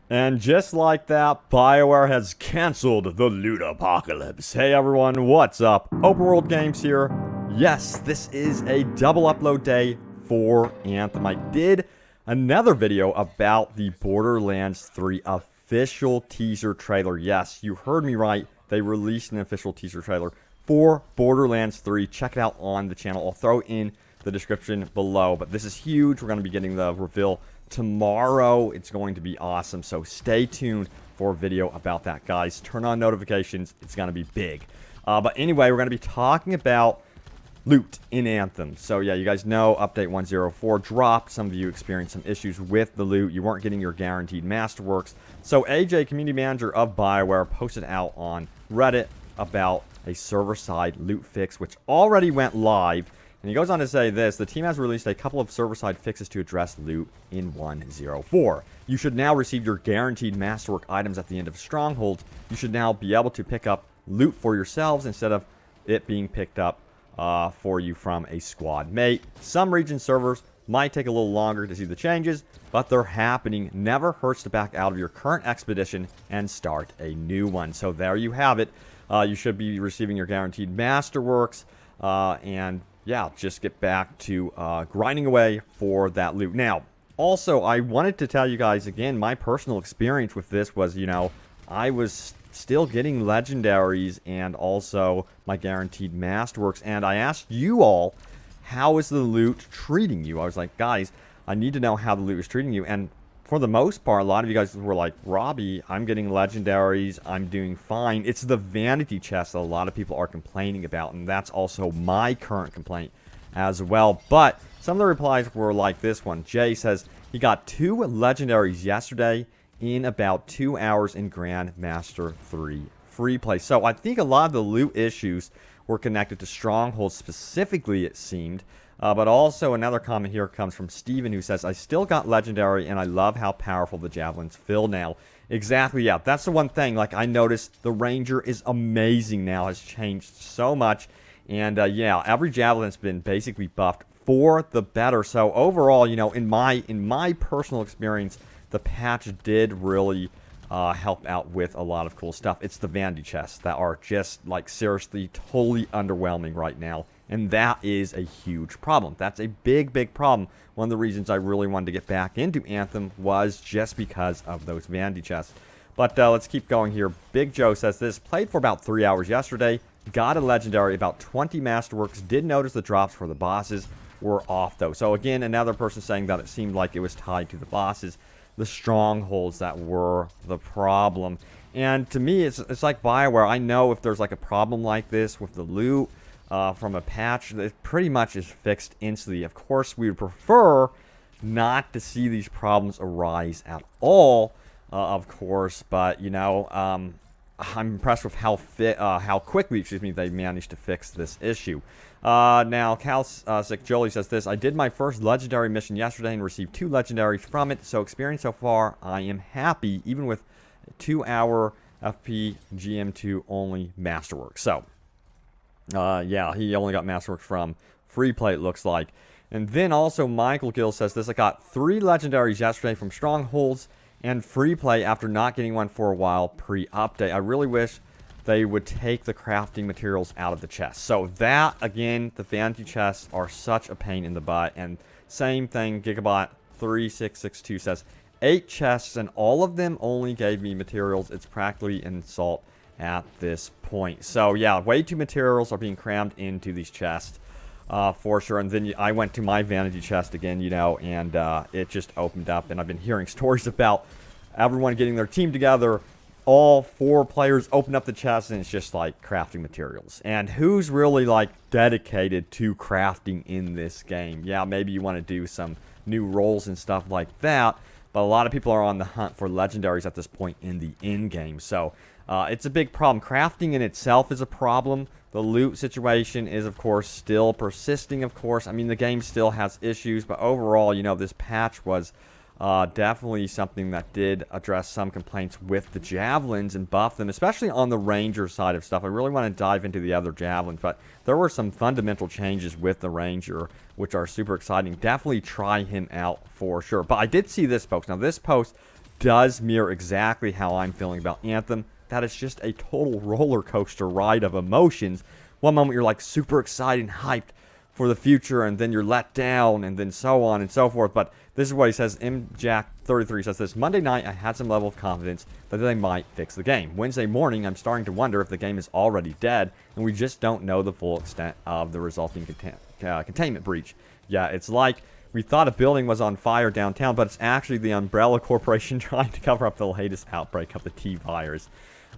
And just like that, Bioware has canceled the loot apocalypse. Hey everyone, what's up? Open World Games here. Yes, this is a double upload day for Anthem. I did another video about the Borderlands 3 official teaser trailer. Yes, you heard me right. They released an official teaser trailer for Borderlands 3. Check it out on the channel. I'll throw in the description below. But this is huge. We're going to be getting the reveal tomorrow. It's going to be awesome, so stay tuned for a video about that, guys. Turn on notifications. It's going to be big. But anyway, we're going to be talking about loot in Anthem. So yeah, you guys know update 104 dropped. Some of you experienced some issues with the loot. You weren't getting your guaranteed masterworks. So AJ, community manager of Bioware, posted out on Reddit about a server-side loot fix, which already went live. And he goes on to say this: the team has released a couple of server-side fixes to address loot in 104. You should now receive your guaranteed masterwork items at the end of Stronghold. You should now be able to pick up loot for yourselves instead of it being picked up for you from a squad mate. Some region servers might take a little longer to see the changes, but they're happening. Never hurts to back out of your current expedition and start a new one. So there you have it. You should be receiving your guaranteed masterworks and yeah, just get back to grinding away for that loot. Now, also, I wanted to tell you guys again, my personal experience with this was, I was still getting legendaries and also my guaranteed masterworks. And I asked you all, how is the loot treating you? I was like, guys, I need to know how the loot is treating you. And for the most part, a lot of you guys were like, Robbie, I'm getting legendaries. I'm doing fine. It's the vanity chest that a lot of people are complaining about. And that's also my current complaint as well. But some of the replies were like this one. Jay says he got 2 legendaries yesterday in about 2 hours in Grandmaster 3 free play. So I think a lot of the loot issues were connected to Stronghold specifically, it seemed. But also another comment here comes from Steven, who says, I still got legendary and I love how powerful the javelins feel now. Exactly, yeah. That's the one thing. Like, I noticed the Ranger is amazing now. Has changed so much. And yeah, every javelin's been basically buffed for the better. So overall, in my personal experience, the patch did really help out with a lot of cool stuff. It's the vanity chests that are just, like, seriously totally underwhelming right now. And that is a huge problem. That's a big, big problem. One of the reasons I really wanted to get back into Anthem was just because of those vanity chests. But let's keep going here. Big Joe says this: played for about 3 hours yesterday. Got a legendary, about 20 masterworks. Did notice the drops for the bosses were off, though. So again, another person saying that it seemed like it was tied to the bosses, the strongholds that were the problem. And to me, it's like Bioware. I know if there's like a problem like this with the loot, from a patch, it pretty much is fixed instantly. Of course, we would prefer not to see these problems arise at all, of course, but I'm impressed with how quickly, they managed to fix this issue. Now, Sick Jolie says this: I did my first legendary mission yesterday and received 2 legendaries from it, so experience so far, I am happy, even with 2-hour FP GM2 only masterwork. So yeah, he only got masterwork from free play, it looks like. And then also Michael Gill says this: I got 3 legendaries yesterday from Strongholds and free play after not getting one for a while pre-update. I really wish they would take the crafting materials out of the chest. So that, again, the vanity chests are such a pain in the butt. And same thing, Gigabot3662 says 8 chests and all of them only gave me materials. It's practically an insult at this point. So yeah, way too materials are being crammed into these chests for sure. And then I went to my vanity chest again, and it just opened up, and I've been hearing stories about everyone getting their team together, all 4 players open up the chest, and it's just like crafting materials. And who's really like dedicated to crafting in this game? Yeah, maybe you want to do some new roles and stuff like that, but a lot of people are on the hunt for legendaries at this point in the in-game. So it's a big problem. Crafting in itself is a problem. The loot situation is, of course, still persisting, of course. I mean, the game still has issues, but overall, this patch was definitely something that did address some complaints with the javelins and buff them, especially on the Ranger side of stuff. I really want to dive into the other javelins, but there were some fundamental changes with the Ranger, which are super exciting. Definitely try him out for sure. But I did see this post. Now, this post does mirror exactly how I'm feeling about Anthem. That is just a total roller coaster ride of emotions. One moment you're like super excited and hyped for the future, and then you're let down, and then so on and so forth. But this is what he says. MJack33 says this: Monday night, I had some level of confidence that they might fix the game. Wednesday morning, I'm starting to wonder if the game is already dead, and we just don't know the full extent of the resulting containment breach. Yeah, it's like we thought a building was on fire downtown, but it's actually the Umbrella Corporation trying to cover up the latest outbreak of the T-virus.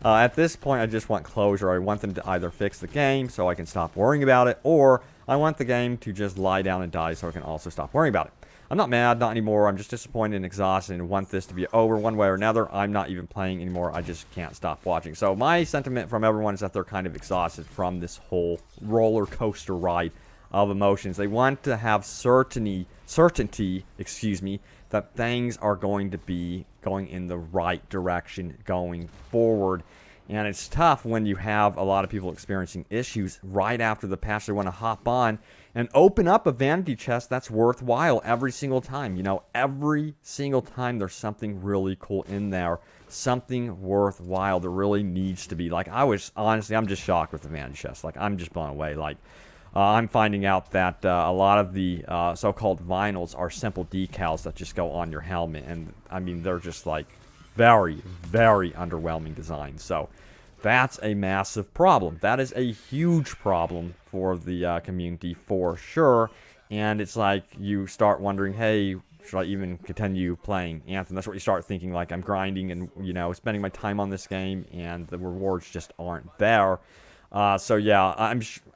At this point, I just want closure. I want them to either fix the game so I can stop worrying about it, or I want the game to just lie down and die so I can also stop worrying about it. I'm not mad, not anymore. I'm just disappointed and exhausted and want this to be over one way or another. I'm not even playing anymore. I just can't stop watching. So my sentiment from everyone is that they're kind of exhausted from this whole roller coaster ride of emotions. They want to have certainty, that things are going to be going in the right direction going forward. And it's tough when you have a lot of people experiencing issues right after the patch. They want to hop on and open up a vanity chest that's worthwhile every single time. You know, every single time there's something really cool in there, something worthwhile. There really needs to be. Like, I'm just shocked with the vanity chest. Like, I'm just blown away. Like, I'm finding out that a lot of the so-called vinyls are simple decals that just go on your helmet. And, I mean, they're just, like, very, very underwhelming designs. So that's a massive problem. That is a huge problem for the community for sure. And it's like you start wondering, hey, should I even continue playing Anthem? That's what you start thinking, like, I'm grinding and, you know, spending my time on this game and the rewards just aren't there. So yeah,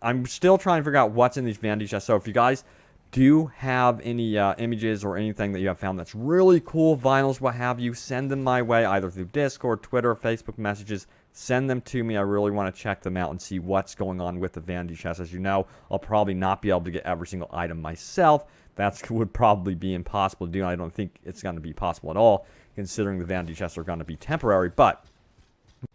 I'm still trying to figure out what's in these vanity chests. So if you guys do have any images or anything that you have found that's really cool, vinyls, what have you, send them my way, either through Discord, Twitter, Facebook messages. Send them to me. I really want to check them out and see what's going on with the vanity chest. As you know, I'll probably not be able to get every single item myself. That would probably be impossible to do. I don't think it's going to be possible at all, considering the vanity chests are going to be temporary. But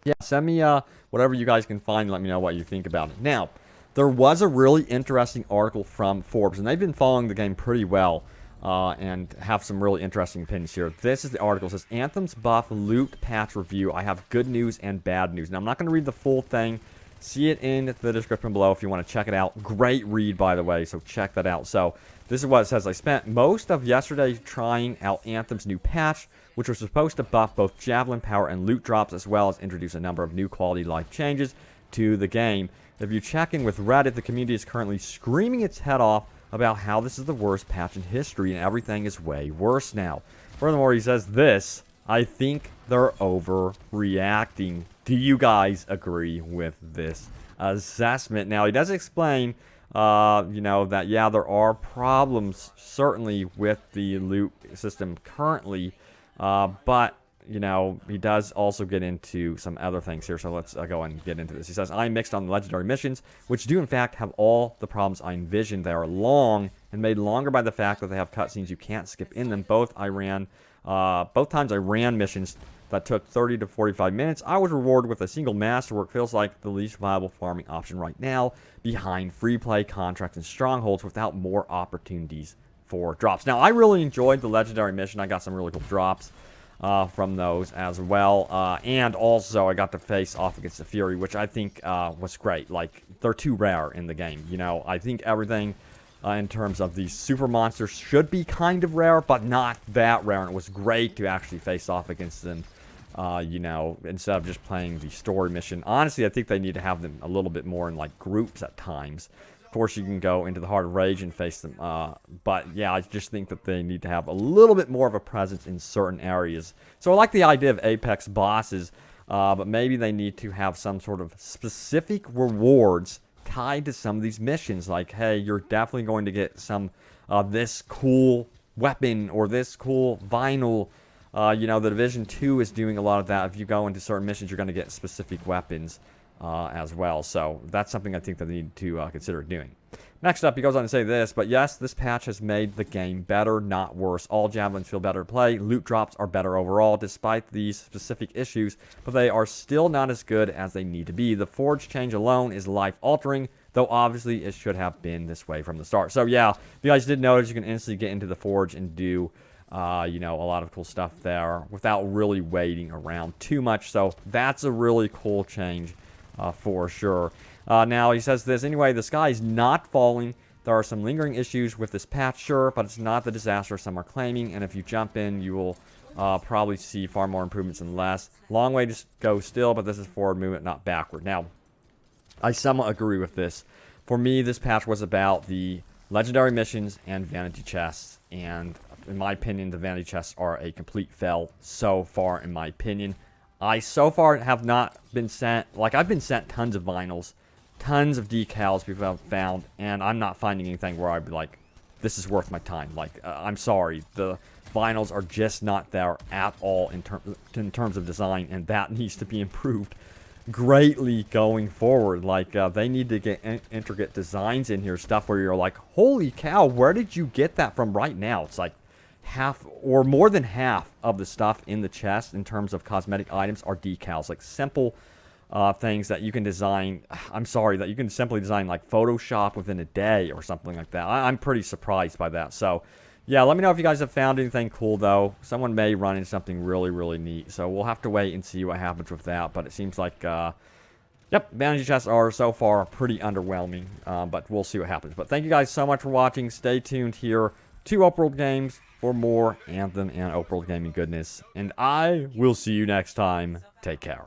yeah, send me whatever you guys can find and let me know what you think about it. Now, there was a really interesting article from Forbes, and they've been following the game pretty well and have some really interesting opinions here. This is the article. It says, Anthem's buff loot patch review. I have good news and bad news. Now, I'm not going to read the full thing. See it in the description below if you want to check it out. Great read, by the way, so check that out. So this is what it says. I spent most of yesterday trying out Anthem's new patch, which was supposed to buff both javelin power and loot drops, as well as introduce a number of new quality life changes to the game. If you check in with Reddit, the community is currently screaming its head off about how this is the worst patch in history and everything is way worse now. Furthermore, he says this: I think they're overreacting. Do you guys agree with this assessment? Now, he does explain, you know, that, yeah, there are problems, certainly, with the loot system currently, but, you know, he does also get into some other things here, so let's go and get into this. He says, I'm mixed on the legendary missions, which do, in fact, have all the problems I envisioned. They are long and made longer by the fact that they have cutscenes you can't skip in them. Both times I ran missions that took 30 to 45 minutes. I was rewarded with a single masterwork. Feels like the least viable farming option right now, behind free play contracts and strongholds without more opportunities for drops. Now, I really enjoyed the legendary mission. I got some really cool drops from those as well. And also, I got to face off against the Fury, which I think was great. Like, they're too rare in the game. You know, I think everything in terms of these super monsters should be kind of rare, but not that rare. And it was great to actually face off against them, you know, instead of just playing the story mission. Honestly, I think they need to have them a little bit more in, like, groups at times. Of course, you can go into the Heart of Rage and face them. But, yeah, I just think that they need to have a little bit more of a presence in certain areas. So I like the idea of Apex bosses, but maybe they need to have some sort of specific rewards tied to some of these missions. Like, hey, you're definitely going to get some this cool weapon or this cool vinyl. You know, the Division 2 is doing a lot of that. If you go into certain missions, you're going to get specific weapons as well. So that's something I think that they need to consider doing. Next up, he goes on to say this, but yes, this patch has made the game better, not worse. All javelins feel better to play. Loot drops are better overall, despite these specific issues, but they are still not as good as they need to be. The Forge change alone is life-altering, though obviously it should have been this way from the start. So yeah, if you guys did notice, you can instantly get into the Forge and do You know, a lot of cool stuff there without really waiting around too much. So that's a really cool change for sure. Now he says this, anyway, the sky is not falling. There are some lingering issues with this patch, sure, but it's not the disaster some are claiming. And if you jump in, you will probably see far more improvements than less. Long way to go still, but this is forward movement, not backward. Now, I somewhat agree with this. For me, this patch was about the legendary missions and vanity chests, and in my opinion, the vanity chests are a complete fail so far, in my opinion. I so far have not been sent, like I've been sent tons of vinyls, tons of decals people have found, and I'm not finding anything where I'd be like, this is worth my time. Like, I'm sorry, the vinyls are just not there at all in terms of design, and that needs to be improved greatly going forward. Like, they need to get intricate designs in here, stuff where you're like, holy cow, where did you get that from right now? It's like half or more than half of the stuff in the chest in terms of cosmetic items are decals, like simple things that you can design. I'm sorry, that you can simply design like Photoshop within a day or something like that. I'm pretty surprised by that. So yeah, let me know if you guys have found anything cool, though. Someone may run into something really, really neat. So we'll have to wait and see what happens with that. But it seems like, yep, vanity chests are so far pretty underwhelming. But we'll see what happens. But thank you guys so much for watching. Stay tuned here to Open World Games for more Anthem and Open World Gaming goodness. And I will see you next time. Take care.